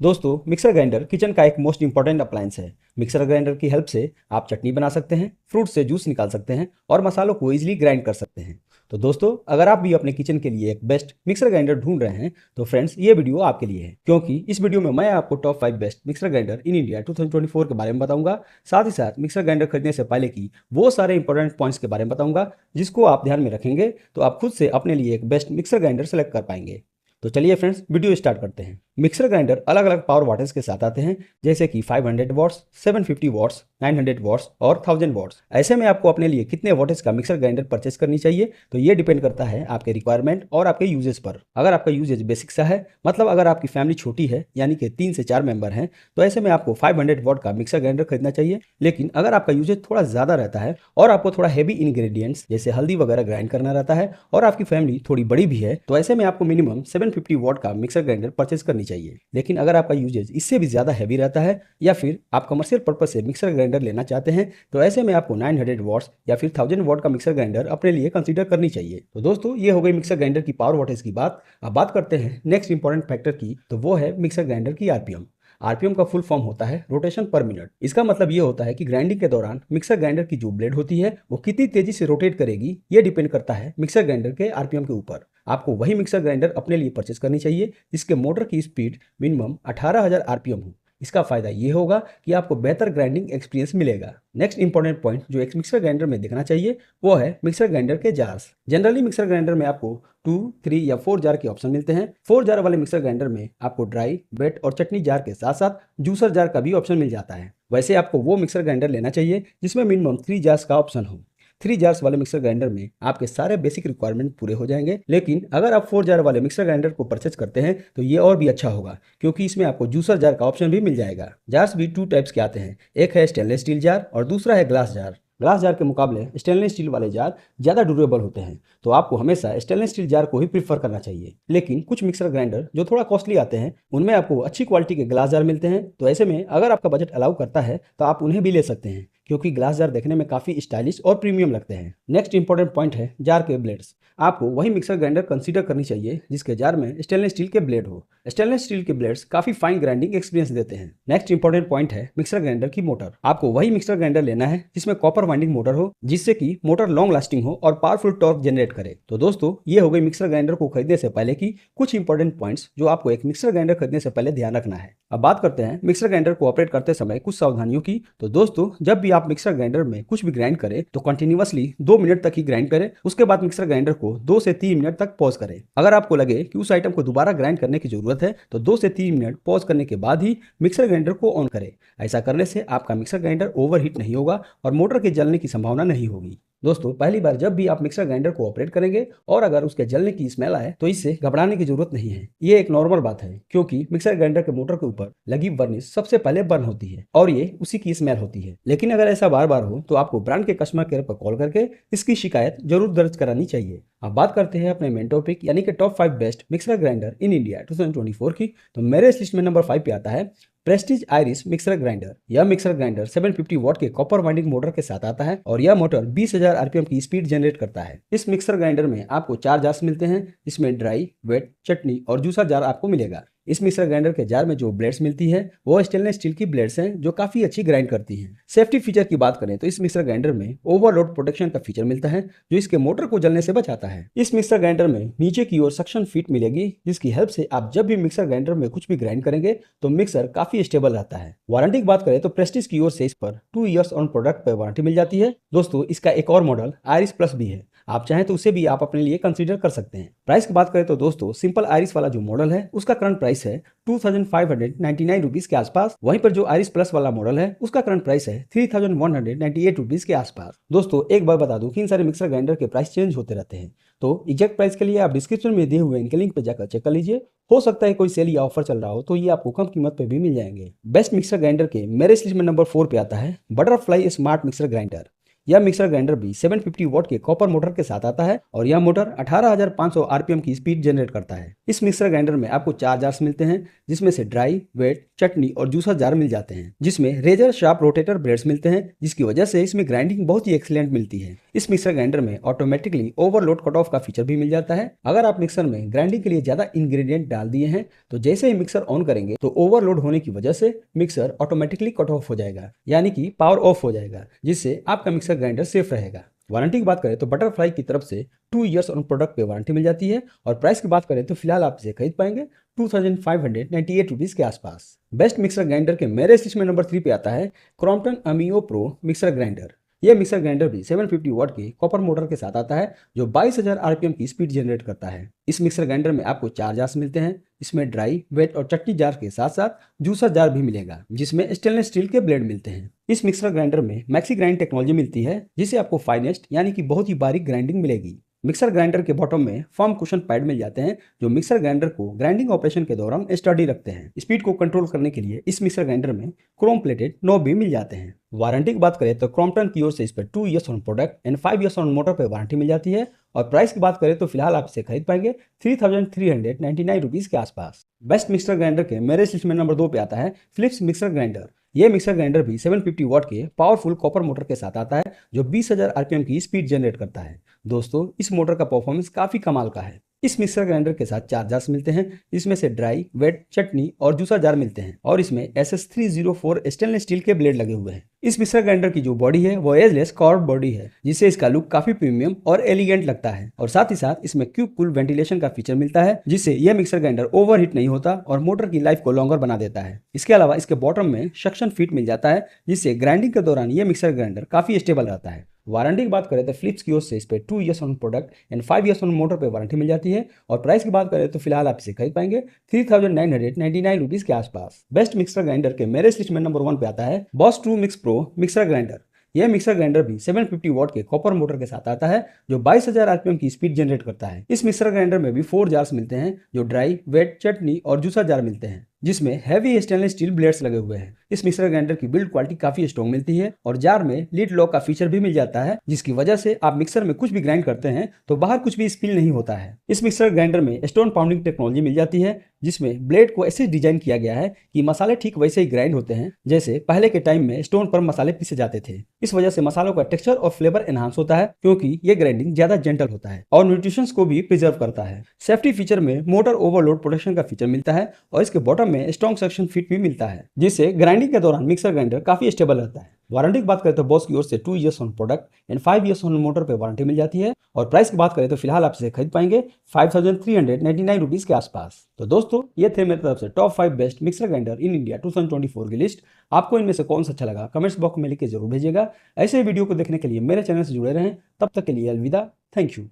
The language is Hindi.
दोस्तों, मिक्सर ग्राइंडर किचन का एक मोस्ट इंपॉर्टेंट अप्लायंस है। मिक्सर ग्राइंडर की हेल्प से आप चटनी बना सकते हैं, फ्रूट से जूस निकाल सकते हैं और मसालों को इजीली ग्राइंड कर सकते हैं। तो दोस्तों, अगर आप भी अपने किचन के लिए एक बेस्ट मिक्सर ग्राइंडर ढूंढ रहे हैं तो फ्रेंड्स, ये वीडियो आपके लिए है, क्योंकि इस वीडियो में मैं आपको top 5 best mixer grinder in India 2024 के बारे में बताऊंगा। साथ ही साथ मिक्सर ग्राइंडर खरीदने से पहले की वो सारे इंपॉर्टेंट पॉइंट्स के बारे में बताऊंगा जिसको आप ध्यान में रखेंगे तो आप खुद से अपने लिए एक बेस्ट मिक्सर ग्राइंडर सेलेक्ट कर पाएंगे। तो चलिए फ्रेंड्स, वीडियो स्टार्ट करते हैं। मिक्सर ग्राइंडर अलग अलग पावर वाटेज के साथ आते हैं, जैसे कि 500 वॉट्स, 750 वॉट्स, 900 वॉट्स और 1000 वॉट्स। ऐसे में आपको अपने लिए कितने वोल्टेज का मिक्सर ग्राइंडर परचेस करनी चाहिए, तो ये डिपेंड करता है आपके रिक्वायरमेंट और आपके यूजेस पर। अगर आपका यूजेज बेसिक सा है, मतलब अगर आपकी फैमिली छोटी है, यानी कि 3 से 4 मेंबर हैं, तो ऐसे में आपको 500 वॉट का मिक्सर ग्राइंडर खरीदना चाहिए। लेकिन अगर आपका यूजेज थोड़ा ज़्यादा रहता है और आपको थोड़ा हैवी इंग्रेडिएंट्स जैसे हल्दी वगैरह ग्राइंड करना रहता है और आपकी फैमिली थोड़ी बड़ी भी है, तो ऐसे में आपको मिनिमम 750 वॉट का मिक्सर ग्राइंडर परचेस करनी चाहिए। लेकिन अगर आपका यूजेज इससे भी ज़्यादा हैवी रहता है या फिर आप कमर्शियल पर्पज से मिक्सर ग्राइंडर लेना चाहते हैं, तो ऐसे में आपको 900 वॉट्स या फिर 1000 वॉट का मिक्सर ग्राइंडर अपने लिए कंसीडर करनी चाहिए। तो दोस्तों, ये हो गई मिक्सर ग्राइंडर की पावर वॉटेज की बात। अब बात करते हैं नेक्स्ट इंपॉर्टेंट फैक्टर की, तो वो है मिक्सर ग्राइंडर की आरपीएम। आरपीएम का फुल फॉर्म होता है रोटेशन पर मिनट। इसका मतलब ये होता है कि ग्राइंडिंग के दौरान मिक्सर ग्राइंडर की जो ब्लेड होती है वो कितनी तेजी से रोटेट करेगी, ये डिपेंड करता है मिक्सर ग्राइंडर के आरपीएम के ऊपर। आपको वही मिक्सर ग्राइंडर अपने लिए परचेस करनी चाहिए जिसके मोटर की स्पीड मिनिमम 18,000 आरपीएम हो। इसका फायदा ये होगा कि आपको बेहतर ग्राइंडिंग एक्सपीरियंस मिलेगा। नेक्स्ट इंपॉर्टेंट पॉइंट जो एक मिक्सर ग्राइंडर में देखना चाहिए वो है मिक्सर ग्राइंडर के जार्स। जनरली मिक्सर ग्राइंडर में आपको 2, 3 या 4 जार के ऑप्शन मिलते हैं। 4 जार वाले मिक्सर ग्राइंडर में आपको ड्राई, वेट और चटनी जार के साथ साथ जूसर जार का भी ऑप्शन मिल जाता है। वैसे आपको वो मिक्सर ग्राइंडर लेना चाहिए जिसमें मिनिमम 3 जार्स का ऑप्शन हो। 3 जार्स वाले मिक्सर ग्राइंडर में आपके सारे बेसिक रिक्वायरमेंट पूरे हो जाएंगे। लेकिन अगर आप 4 जार वाले मिक्सर ग्राइंडर को परचेज करते हैं तो ये और भी अच्छा होगा, क्योंकि इसमें आपको जूसर जार का ऑप्शन भी मिल जाएगा। जार्स भी 2 टाइप्स के आते हैं, एक है स्टेनलेस स्टील जार और दूसरा है ग्लास जार। ग्लास जार के मुकाबले स्टेनलेस स्टील वाले जार ज़्यादा ड्यूरेबल होते हैं, तो आपको हमेशा स्टेनलेस स्टील जार को ही प्रीफर करना चाहिए। लेकिन कुछ मिक्सर ग्राइंडर जो थोड़ा कॉस्टली आते हैं उनमें आपको अच्छी क्वालिटी के ग्लास जार मिलते हैं, तो ऐसे में अगर आपका बजट अलाउ करता है तो आप उन्हें भी ले सकते हैं, क्योंकि ग्लास जार देखने में काफ़ी स्टाइलिश और प्रीमियम लगते हैं। नेक्स्ट इंपॉर्टेंट पॉइंट है जार के ब्लेड्स। आपको वही मिक्सर ग्राइंडर कंसीडर करनी चाहिए जिसके जार में स्टेनलेस स्टील के ब्लेड हो। स्टेनलेस स्टील के ब्लेड्स काफी फाइन ग्राइंडिंग एक्सपीरियंस देते हैं। नेक्स्ट इंपॉर्टेंट पॉइंट है मिक्सर ग्राइंडर की मोटर। आपको वही मिक्सर ग्राइंडर लेना है जिसमें कॉपर वाइंडिंग मोटर हो, जिससे कि मोटर लॉन्ग लास्टिंग हो और पावरफुल टॉर्क जनरेट करे। तो दोस्तों, ये हो गई मिक्सर ग्राइंडर को खरीदने से पहले की कुछ इंपॉर्टेंट पॉइंट्स जो आपको एक मिक्सर ग्राइंडर खरीदने से पहले ध्यान रखना है। अब बात करते हैं मिक्सर ग्राइंडर को ऑपरेट करते समय कुछ सावधानियों की। तो दोस्तों, जब भी आप मिक्सर ग्राइंडर में कुछ भी ग्राइंड करें तो कंटिन्यूअसली 2 मिनट तक ही ग्राइंड करें। उसके बाद मिक्सर ग्राइंडर को 2 से 3 मिनट तक पॉज करें। अगर आपको लगे कि उस आइटम को दोबारा ग्राइंड करने की जरूरत है तो 2 से 3 मिनट पॉज करने के बाद ही मिक्सर ग्राइंडर को ऑन करें। ऐसा करने से आपका मिक्सर ग्राइंडर ओवरहीट नहीं होगा और मोटर के जलने की संभावना नहीं होगी। दोस्तों, पहली बार जब भी आप मिक्सर ग्राइंडर को ऑपरेट करेंगे और अगर उसके जलने की स्मेल आए तो इससे घबराने की जरूरत नहीं है। ये एक नॉर्मल बात है, क्योंकि मिक्सर ग्राइंडर के मोटर के ऊपर लगी वर्निश सबसे पहले बर्न होती है और ये उसी की स्मेल होती है। लेकिन अगर ऐसा बार बार हो तो आपको ब्रांड के कस्टमर केयर पर कॉल करके इसकी शिकायत जरूर दर्ज करानी चाहिए। अब बात करते हैं अपने मेन टॉपिक यानी कि top 5 best mixer grinder in India 2024 की। तो मेरे इस लिस्ट में नंबर 5 पे आता है प्रेस्टीज आयरिस मिक्सर ग्राइंडर। यह मिक्सर ग्राइंडर 750 वॉट के कॉपर वाइंडिंग मोटर के साथ आता है और यह मोटर 20,000 आरपीएम की स्पीड जनरेट करता है। इस मिक्सर ग्राइंडर में आपको 4 जार्स मिलते हैं, जिसमें ड्राई, वेट, चटनी और जूसा जार आपको मिलेगा। इस मिक्सर ग्राइंडर के जार में जो ब्लेड्स मिलती है वो स्टेनलेस स्टील की ब्लेड्स हैं जो काफी अच्छी ग्राइंड करती हैं। सेफ्टी फीचर की बात करें तो इस मिक्सर ग्राइंडर में ओवरलोड प्रोटेक्शन का फीचर मिलता है जो इसके मोटर को जलने से बचाता है। इस मिक्सर ग्राइंडर में नीचे की ओर सक्शन फीट मिलेगी, जिसकी हेल्प से आप जब भी मिक्सर ग्राइंडर में कुछ भी ग्राइंड करेंगे तो मिक्सर काफी स्टेबल रहता है। वारंटी की बात करें तो प्रेस्टीज की ओर से इस पर 2 इयर्स ऑन प्रोडक्ट पर वारंटी मिल जाती है। दोस्तों, इसका एक और मॉडल आयरिस प्लस भी है, आप चाहें तो उसे भी आप अपने लिए कंसीडर कर सकते हैं। प्राइस की बात करें तो दोस्तों, सिंपल आयरिस वाला जो मॉडल है उसका करंट प्राइस है 2599 रुपीज के आसपास। वहीं पर जो आयरिस प्लस वाला मॉडल है उसका करंट प्राइस है 3198 रुपीज के आसपास। दोस्तों, एक बार बता दूं कि इन सारे मिक्सर ग्राइंडर के प्राइस चेंज होते रहते हैं, तो एग्जैक्ट प्राइस के लिए आप डिस्क्रिप्शन में दिए हुए इनके लिंक पे जाकर चेक कर लीजिए। हो सकता है कोई सेल या ऑफर चल रहा हो तो ये आपको कम कीमत पे भी मिल जाएंगे। बेस्ट मिक्सर ग्राइंडर के मेरे इस लिस्ट में नंबर 4 पे आता है बटरफ्लाई स्मार्ट मिक्सर ग्राइंडर। यह मिक्सर ग्राइंडर भी 750 वॉट के कॉपर मोटर के साथ आता है और यह मोटर 18,500 आरपीएम की स्पीड जनरेट करता है। इस मिक्सर ग्राइंडर में आपको 4 जार्स मिलते हैं, जिसमें से ड्राई, वेट, चटनी और जूसा जार मिल जाते हैं, जिसमें रेजर शार्प रोटेटर ब्लेड्स मिलते हैं, जिसकी वजह से इसमें ग्राइंडिंग बहुत ही एक्सीलेंट मिलती है। इस मिक्सर ग्राइंडर में ऑटोमेटिकली ओवरलोड कट ऑफ का फीचर भी मिल जाता है। अगर आप मिक्सर में ग्राइंडिंग के लिए ज्यादा इंग्रेडिएंट डाल दिए हैं तो जैसे ही मिक्सर ऑन करेंगे तो ओवरलोड होने की वजह से मिक्सर ऑटोमेटिकली कट ऑफ हो जाएगा, यानी कि पावर ऑफ हो जाएगा, जिससे आपका मिक्सर ग्राइंडर सेफ रहेगा। वारंटी की बात करें तो बटरफ्लाई की तरफ से 2 इयर्स ऑन प्रोडक्ट पे वारंटी मिल जाती है और प्राइस की बात करें तो फिलहाल आप इसे खरीद पाएंगे 2598 रुपीज के आसपास। बेस्ट मिक्सर ग्राइंडर के मेरे लिस्ट में नंबर 3 पे आता है क्रॉम्पटन अमियो प्रो मिक्सर ग्राइंडर। यह मिक्सर ग्राइंडर भी 750 वाट के कॉपर मोटर के साथ आता है जो 22,000 आरपीएम की स्पीड जनरेट करता है। इस मिक्सर ग्राइंडर में आपको 4 जार्स मिलते हैं। इसमें ड्राई, वेट और चटनी जार के साथ साथ जूसर जार भी मिलेगा, जिसमें स्टेनलेस स्टील के ब्लेड मिलते हैं। इस मिक्सर ग्राइंडर में मैक्सी ग्राइंड टेक्नोलॉजी मिलती है, जिससे आपको फाइनेस्ट यानी कि बहुत ही बारीक ग्राइंडिंग मिलेगी। मिक्सर ग्राइंडर के बॉटम में फर्म कुशन पैड मिल जाते हैं जो मिक्सर ग्राइंडर को ग्राइंडिंग ऑपरेशन के दौरान स्टडी रखते हैं। स्पीड को कंट्रोल करने के लिए इस मिक्सर ग्राइंडर में क्रोम प्लेटेड नॉब भी मिल जाते हैं। वारंटी की बात करें तो क्रॉम्पटन की ओर से इस पर 2 years on product and 5 years on motor पर वारंटी मिल जाती है और प्राइस की बात करें तो फिलहाल आप इसे खरीद पाएंगे 3399 रुपीज के आसपास। बेस्ट मिक्सर ग्राइंडर के मेरे लिस्ट में नंबर 2 पे आता है फिलिप्स मिक्सर ग्राइंडर। यह मिक्सर ग्राइंडर भी 750 वाट के पावरफुल कॉपर मोटर के साथ आता है जो 20,000 आरपीएम की स्पीड जनरेट करता है। दोस्तों, इस मोटर का परफॉर्मेंस काफी कमाल का है। इस मिक्सर ग्राइंडर के साथ 4 जार्स मिलते हैं, जिसमें से ड्राई, वेट, चटनी और जूसा जार मिलते हैं और इसमें SS304 स्टेनलेस स्टील के ब्लेड लगे हुए हैं। इस मिक्सर ग्राइंडर की जो बॉडी है वो एजलेस कर्व्ड बॉडी है, जिससे इसका लुक काफी प्रीमियम और एलिगेंट लगता है और साथ ही साथ इसमें क्यूब कूल वेंटिलेशन का फीचर मिलता है, जिससे यह मिक्सर ग्राइंडर ओवरहीट नहीं होता और मोटर की लाइफ को लॉन्गर बना देता है। इसके अलावा इसके बॉटम में सक्शन फीट मिल जाता है, जिससे ग्राइंडिंग के दौरान यह मिक्सर ग्राइंडर काफी स्टेबल रहता है। वारंटी की बात करें तो फिलिप्स की ओर से इस पे 2 years on product and 5 years on motor पे वारंटी मिल जाती है और प्राइस की बात करें तो फिलहाल आप इसे खरीद पाएंगे 3999 रुपीज के आसपास। बेस्ट मिक्सर ग्राइंडर के मेरे लिस्ट में नंबर 1 पे आता है boss true mix pro mixer grinder. यह मिक्सर ग्राइंडर भी 750 वाट के कॉपर मोटर के साथ आता है जो 22,000 आरपीएम की स्पीड जनरेट करता है। इस मिक्सर ग्राइंडर में भी 4 जार्स मिलते हैं जो ड्राई, वेट, चटनी और जूसा जार मिलते हैं, जिसमें हैवी स्टेनलेस स्टील ब्लेड्स लगे हुए हैं। इस मिक्सर ग्राइंडर की बिल्ड क्वालिटी काफी स्ट्रॉन्ग मिलती है और जार में लीड लॉक का फीचर भी मिल जाता है, जिसकी वजह से आप मिक्सर में कुछ भी ग्राइंड करते हैं तो बाहर कुछ भी स्पिल नहीं होता है। इस मिक्सर ग्राइंडर में स्टोन पाउंडिंग टेक्नोलॉजी मिल जाती है, जिसमें ब्लेड को ऐसे डिजाइन किया गया है कि मसाले ठीक वैसे ही ग्राइंड होते हैं जैसे पहले के टाइम में स्टोन पर मसाले पीसे जाते थे। इस वजह से मसालों का टेक्सचर और फ्लेवर एनहांस होता है, क्योंकि ये ग्राइंडिंग ज्यादा जेंटल होता है और न्यूट्रिशंस को भी प्रिजर्व करता है। सेफ्टी फीचर में मोटर ओवरलोड प्रोटेक्शन का फीचर मिलता है और इसके बॉटम में स्ट्रॉन्ग सक्शन फिट भी मिलता है, जिससे ग्राइंडिंग के दौरान मिक्सर ग्राइंडर काफी स्टेबल रहता है। वारंटी की बात करें तो बॉस की ओर से 2 years on product and 5 years on motor पे वारंटी मिल जाती है और प्राइस की बात करें तो फिलहाल आप इसे खरीद पाएंगे 5399 रुपीज के आसपास। तो दोस्तों, ये थे मेरी तरफ से top 5 best mixer grinder in India 2024 की लिस्ट। आपको इनमें से कौन सा अच्छा लगा कमेंट्स बॉक्स में लिख के जरूर भेजिएगा। ऐसे वीडियो को देखने के लिए मेरे चैनल से जुड़े रहें। तब तक के लिए अलविदा। Thank you.